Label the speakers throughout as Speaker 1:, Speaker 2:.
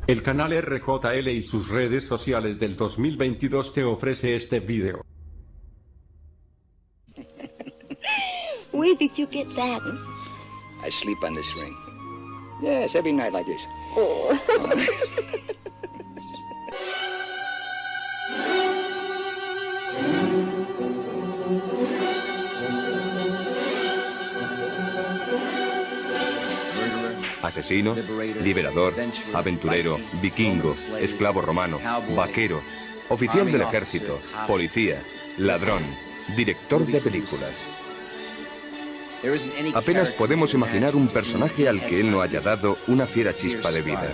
Speaker 1: El canal RJL y sus redes sociales del 2022 te ofrece este video.
Speaker 2: Where did you get that?
Speaker 3: I sleep on this ring. Yes, every night like this.
Speaker 2: Oh.
Speaker 4: Asesino, liberador, aventurero, vikingo, esclavo romano, vaquero, oficial del ejército, policía, ladrón, director de películas. Apenas podemos imaginar un personaje al que él no haya dado una fiera chispa de vida.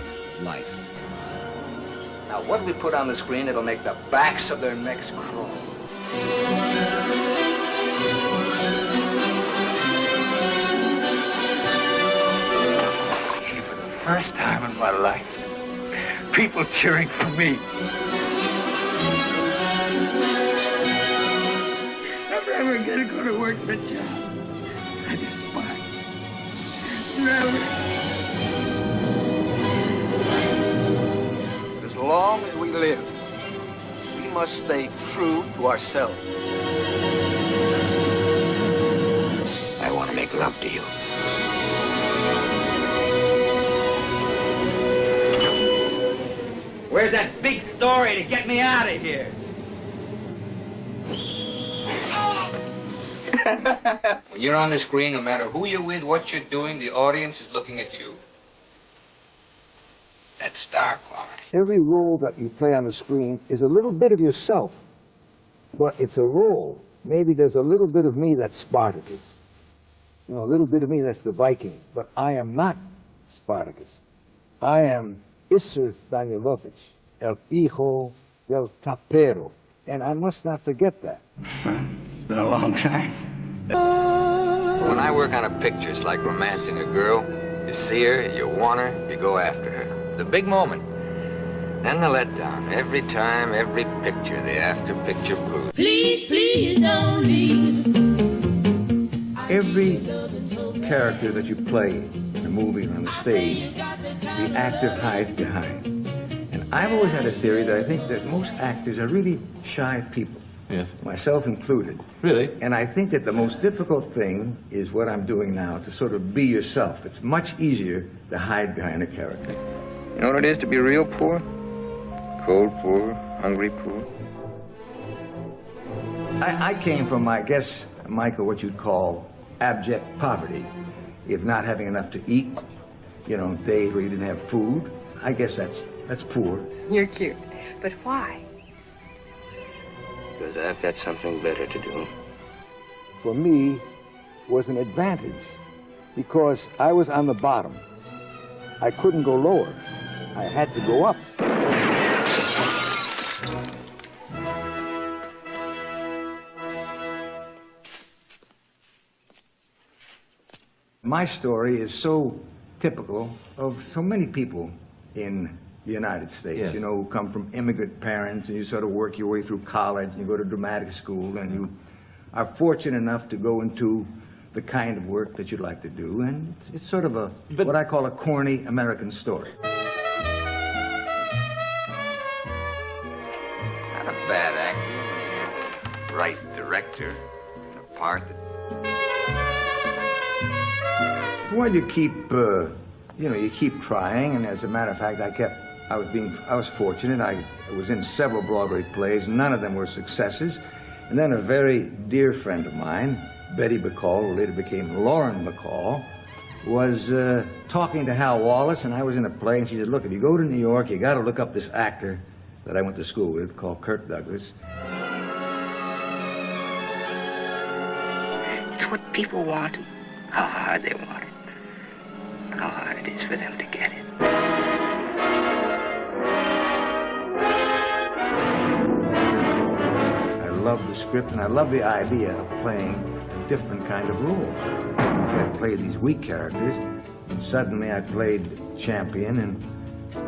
Speaker 3: Now what we put on the screen, it'll make the backs of their necks crawl.
Speaker 5: First time in my life, people cheering for me. Never ever gonna go to work for a job I despise. Never.
Speaker 3: As long as we live, we must stay true to ourselves. I want to make love to you.
Speaker 5: Where's that big story to get me out of here?
Speaker 3: When you're on the screen, no matter who you're with, what you're doing, the audience is looking at you. That's star quality.
Speaker 6: Every role that you play on the screen is a little bit of yourself, but it's a role. Maybe there's a little bit of me that's Spartacus, you know, a little bit of me that's the Vikings, but I am not Spartacus. I am Isser Danilovich, el hijo del tapero, and I must not forget that.
Speaker 5: It's been a long time.
Speaker 3: When I work on a picture, it's like romancing a girl. You see her, you want her, you go after her. The big moment. Then the letdown. Every time, every picture, the after picture blues.
Speaker 7: Please, please don't leave.
Speaker 6: Every character that you play in a movie or on the stage, the actor hides behind. And I've always had a theory that I think that most actors are really shy people.
Speaker 8: Yes.
Speaker 6: Myself included.
Speaker 8: Really?
Speaker 6: And I think that the most difficult thing is what I'm doing now, to sort of be yourself. It's much easier to hide behind a character.
Speaker 3: You know what it is to be real poor? Cold poor, hungry poor.
Speaker 6: I came from, I guess, Michael, what you'd call abject poverty. If not having enough to eat, you know, days where you didn't have food, I guess that's poor.
Speaker 2: You're cute. But why?
Speaker 3: Because I've got something better to do.
Speaker 6: For me, was an advantage because I was on the bottom. I couldn't go lower. I had to go up. My story is so typical of so many people in the United States,
Speaker 8: Yes.
Speaker 6: you know, who come from immigrant parents, and you sort of work your way through college, and you go to dramatic school, and you are fortunate enough to go into the kind of work that you'd like to do, and it's sort of what I call a corny American story.
Speaker 3: Not a bad actor. Right director. And a part that...
Speaker 6: Well, you keep, you keep trying, and as a matter of fact, I was fortunate. I was in several Broadway plays. None of them were successes. And then a very dear friend of mine, Betty Bacall, who later became Lauren Bacall, was talking to Hal Wallace, and I was in a play, and she said, look, if you go to New York, you got to look up this actor that I went to school with called Kirk Douglas.
Speaker 2: It's what people want. How hard they want it. How hard it is for them to get it.
Speaker 6: I love the script, and I love the idea of playing a different kind of role. I played these weak characters, and suddenly I played champion, and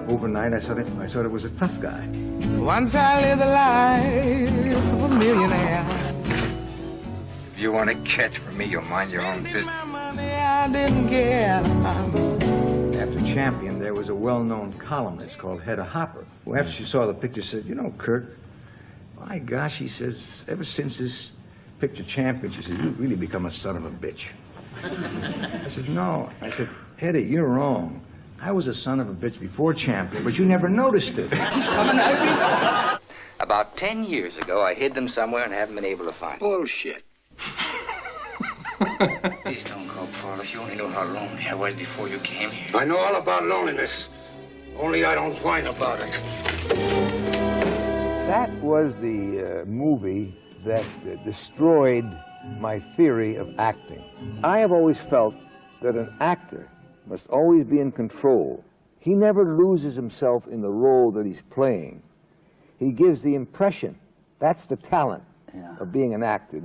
Speaker 6: overnight I sort of was a tough guy.
Speaker 9: Once I lived the life of a millionaire.
Speaker 3: If you want to catch from me, you'll mind your own business.
Speaker 9: My money, I didn't care.
Speaker 6: after Champion, there was a well-known columnist called Hedda Hopper, who after she saw the picture said, you know, Kirk, my gosh, he says, ever since this picture Champion, she said, you've really become a son of a bitch. I says, no. I said, Hedda, you're wrong. I was a son of a bitch before Champion, but you never noticed it.
Speaker 3: About 10 years ago, I hid them somewhere and haven't been able to find them.
Speaker 2: Bullshit. Please don't go, Paul. If you only knew how lonely I was before you came here.
Speaker 8: I know all about loneliness. Only I don't whine about it.
Speaker 10: That was the movie that destroyed my theory of acting. I have always felt that an actor must always be in control. He never loses himself in the role that he's playing. He gives the impression. That's the talent of being an actor.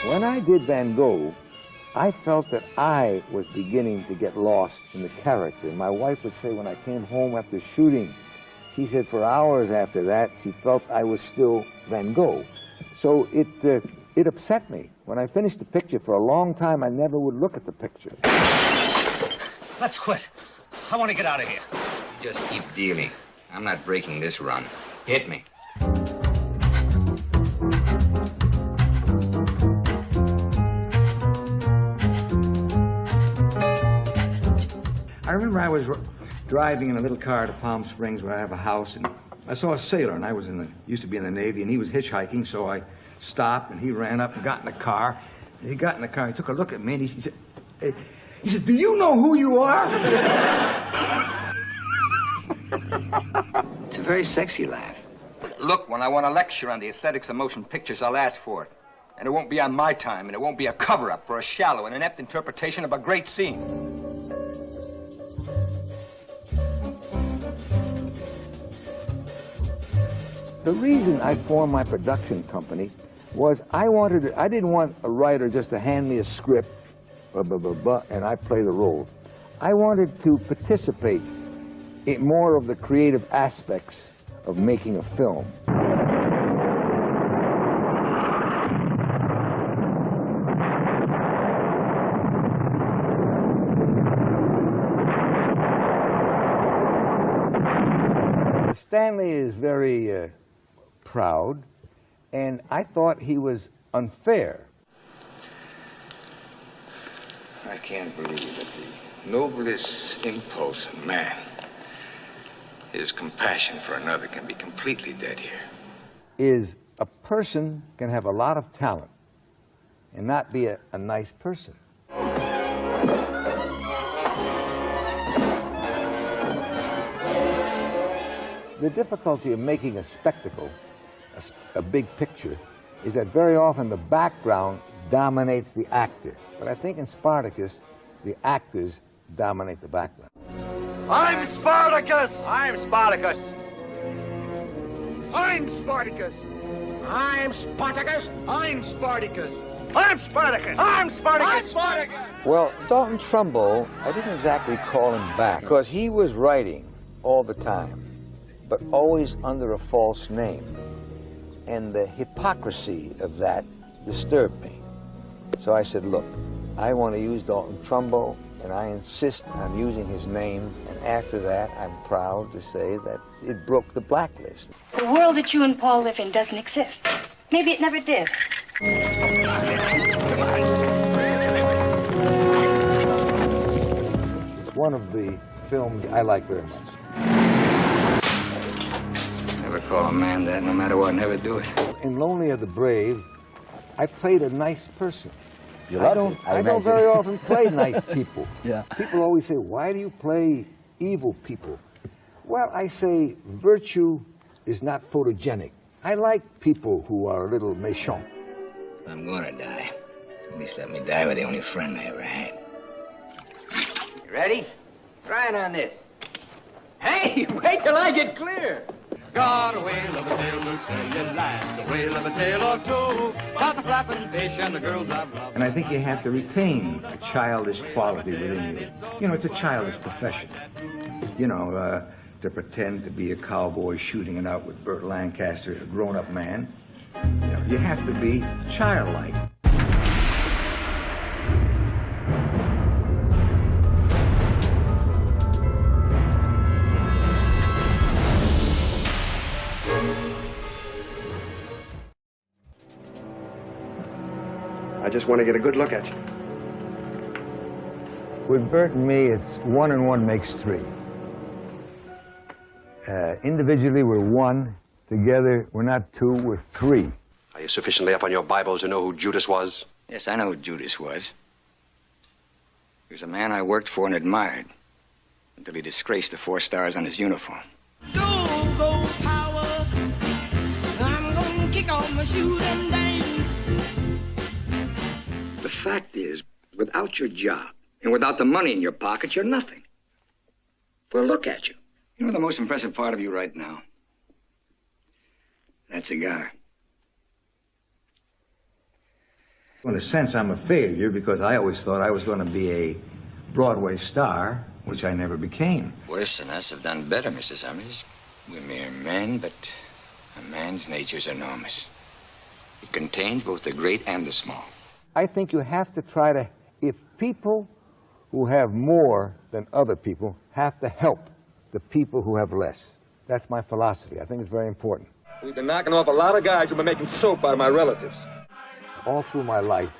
Speaker 10: When I did Van Gogh, I felt that I was beginning to get lost in the character. My wife would say when I came home after shooting, she said for hours after that, she felt I was still Van Gogh. So it upset me. When I finished the picture, for a long time, I never would look at the picture.
Speaker 11: Let's quit. I want to get out of here.
Speaker 3: Just keep dealing. I'm not breaking this run. Hit me.
Speaker 6: I remember I was driving in a little car to Palm Springs where I have a house, and I saw a sailor, and I was used to be in the Navy, and he was hitchhiking, so I stopped, and he ran up and got in the car. He got in the car, he took a look at me, and he said, do you know who you are?
Speaker 3: It's a very sexy laugh. Look, when I want to lecture on the aesthetics of motion pictures, I'll ask for it. And it won't be on my time, and it won't be a cover-up for a shallow and inept interpretation of a great scene.
Speaker 10: The reason I formed my production company was I didn't want a writer just to hand me a script, and I play the role. I wanted to participate in more of the creative aspects of making a film. Stanley is very proud, and I thought he was unfair.
Speaker 8: I can't believe that the noblest impulse of man, his compassion for another, can be completely dead here.
Speaker 10: Is a person can have a lot of talent and not be a nice person. The difficulty of making a spectacle, a big picture, is that very often the background dominates the actor. But I think in Spartacus, the actors dominate the background.
Speaker 8: I'm Spartacus!
Speaker 11: I'm Spartacus.
Speaker 8: I'm Spartacus!
Speaker 11: I'm Spartacus.
Speaker 8: I'm Spartacus!
Speaker 11: I'm Spartacus. I'm Spartacus. I'm Spartacus.
Speaker 10: Well, Dalton Trumbo, I didn't exactly call him back because he was writing all the time, but always under a false name. And the hypocrisy of that disturbed me. So I said, look, I want to use Dalton Trumbo, and I insist on using his name. And after that, I'm proud to say that it broke the blacklist.
Speaker 12: The world that you and Paul live in doesn't exist. Maybe it never did.
Speaker 10: It's one of the films I like very much.
Speaker 3: Never call a man that, no matter what, never do it.
Speaker 10: In Lonely Are the Brave, I played a nice person.
Speaker 13: I
Speaker 10: don't very often play nice people.
Speaker 13: Yeah.
Speaker 10: People always say, why do you play evil people? Well, I say virtue is not photogenic. I like people who are a little méchant.
Speaker 3: I'm gonna die. At least let me die with the only friend I ever had. You ready? Try it on this. Hey, wait till I get clear.
Speaker 9: Got a whale of a tale to tell you lies, a whale of a tale or two, about the flapping fish and the girls I've loved.
Speaker 6: And I think you have to retain a childish quality within you. You know, it's a childish profession. You know, to pretend to be a cowboy shooting it out with Burt Lancaster, a grown-up man. You know, you have to be childlike.
Speaker 13: just want to get a good look at you.
Speaker 6: With Bert and me, it's 1 and 1 makes 3. Individually, we're 1. Together, we're not 2, we're 3.
Speaker 13: Are you sufficiently up on your Bible to know who Judas was?
Speaker 8: Yes, I know who Judas was. He was a man I worked for and admired until he disgraced the 4 stars on his uniform.
Speaker 7: Go, power. I'm gonna kick off my shoes and dance.
Speaker 8: The fact is, without your job and without the money in your pocket, you're nothing. Well, look at you. You know the most impressive part of you right now? That cigar.
Speaker 6: In a sense, I'm a failure because I always thought I was going to be a Broadway star, which I never became.
Speaker 8: Worse than us have done better, Mrs. Summers. We're mere men, but a man's nature's enormous. It contains both the great and the small.
Speaker 10: I think you have to try to, if people who have more than other people have to help the people who have less. That's my philosophy. I think it's very important.
Speaker 13: We've been knocking off a lot of guys who've been making soap out of my relatives.
Speaker 10: All through my life,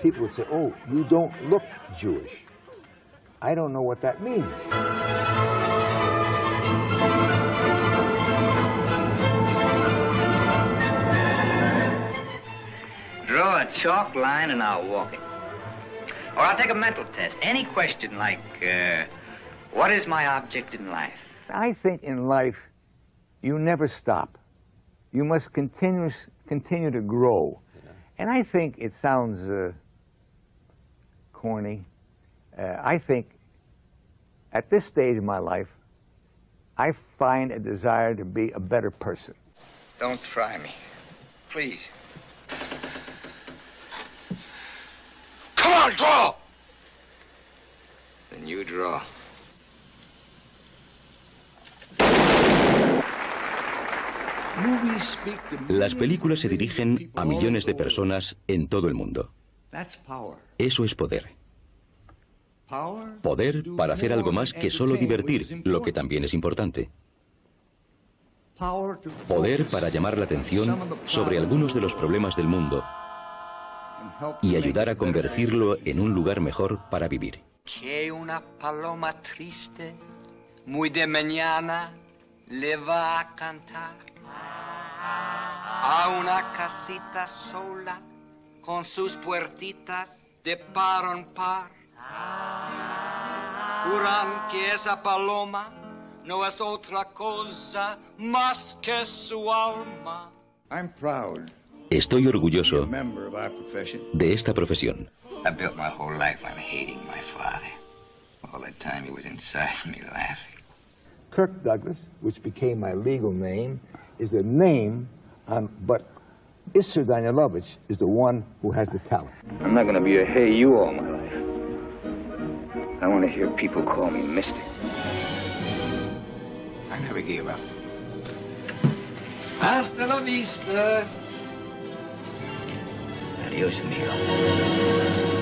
Speaker 10: people would say, oh, you don't look Jewish. I don't know what that means.
Speaker 2: Draw a chalk line and I'll walk it. Or I'll take a mental test. Any question like, what is my object in life?
Speaker 10: I think in life, you never stop. You must continue to grow. And I think it sounds corny. I think at this stage of my life, I find a desire to be a better person.
Speaker 8: Don't try me. Please. Come on, draw! Then you draw.
Speaker 14: Las películas se dirigen a millones de personas en todo el mundo. Eso es poder. Poder para hacer algo más que solo divertir, lo que también es importante. Poder para llamar la atención sobre algunos de los problemas del mundo y ayudar a convertirlo en un lugar mejor para vivir.
Speaker 15: Que una paloma triste, muy de mañana, le va a cantar a una casita sola con sus puertitas de par en par. Juran que esa paloma no es otra cosa más que su alma.
Speaker 14: Estoy orgulloso de esta profesión.
Speaker 8: I built my whole life on hating my father. All that time he was inside me laughing.
Speaker 10: Kirk Douglas, which became my legal name, is the name, but Isser Danielovich is the one who has the talent.
Speaker 8: I'm not going to be a hey you all my life. I want to hear people call me Mister. I never gave up.
Speaker 15: Hasta la vista.
Speaker 8: Adios, amigo.